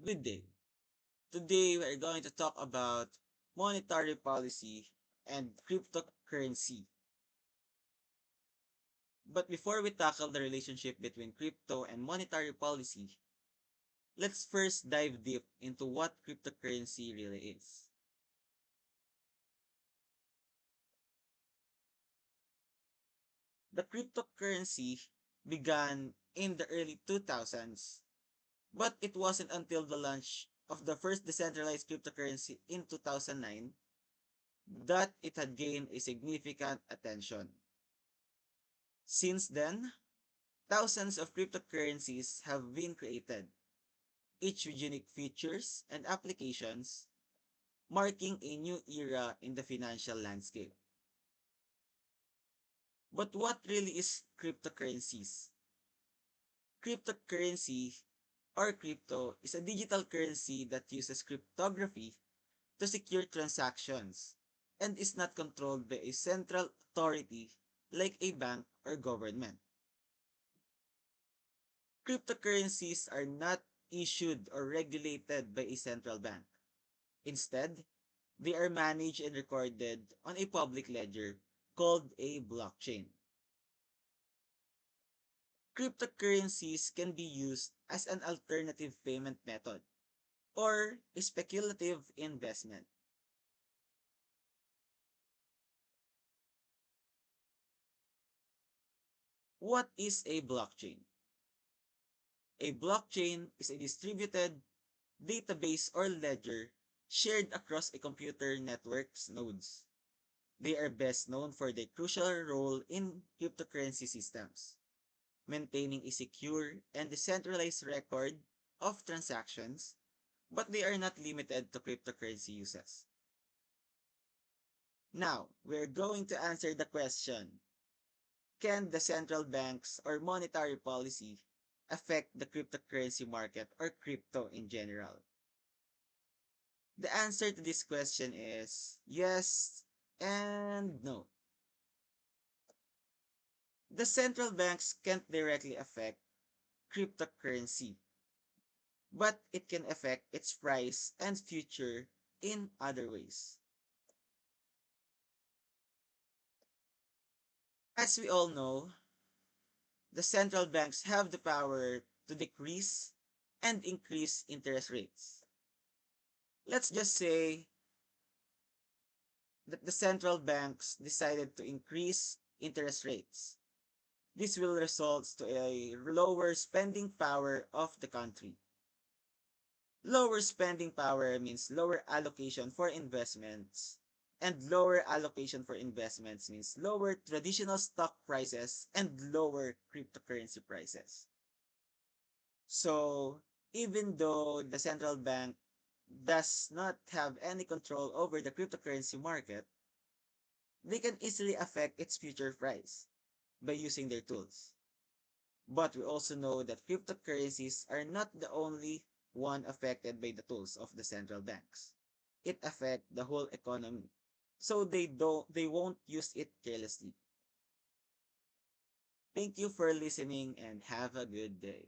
Good day. Today we are going to talk about monetary policy and cryptocurrency. But before we tackle the relationship between crypto and monetary policy, let's first dive deep into what cryptocurrency really is. The cryptocurrency began in the early 2000s, but it wasn't until the launch of the first decentralized cryptocurrency in 2009 that it had gained a significant attention. Since then, thousands of cryptocurrencies have been created, each with unique features and applications, marking a new era in the financial landscape. But what really is cryptocurrencies? Cryptocurrency or crypto is a digital currency that uses cryptography to secure transactions and is not controlled by a central authority like a bank or government. Cryptocurrencies are not issued or regulated by a central bank. Instead, they are managed and recorded on a public ledger called a blockchain. Cryptocurrencies can be used as an alternative payment method or a speculative investment. What is a blockchain? A blockchain is a distributed database or ledger shared across a computer network's nodes. They are best known for their crucial role in cryptocurrency systems, maintaining a secure and decentralized record of transactions, but they are not limited to cryptocurrency uses. Now, we're going to answer the question, can the central banks or monetary policy affect the cryptocurrency market or crypto in general? The answer to this question is yes and no. The central banks can't directly affect cryptocurrency, but it can affect its price and future in other ways. As we all know, the central banks have the power to decrease and increase interest rates. Let's just say that the central banks decided to increase interest rates. This will result to a lower spending power of the country. Lower spending power means lower allocation for investments, and lower allocation for investments means lower traditional stock prices and lower cryptocurrency prices. So, even though the central bank does not have any control over the cryptocurrency market, they can easily affect its future price by using their tools. But we also know that cryptocurrencies are not the only one affected by the tools of the central banks. It affects the whole economy. So they won't use it carelessly. Thank you for listening and have a good day.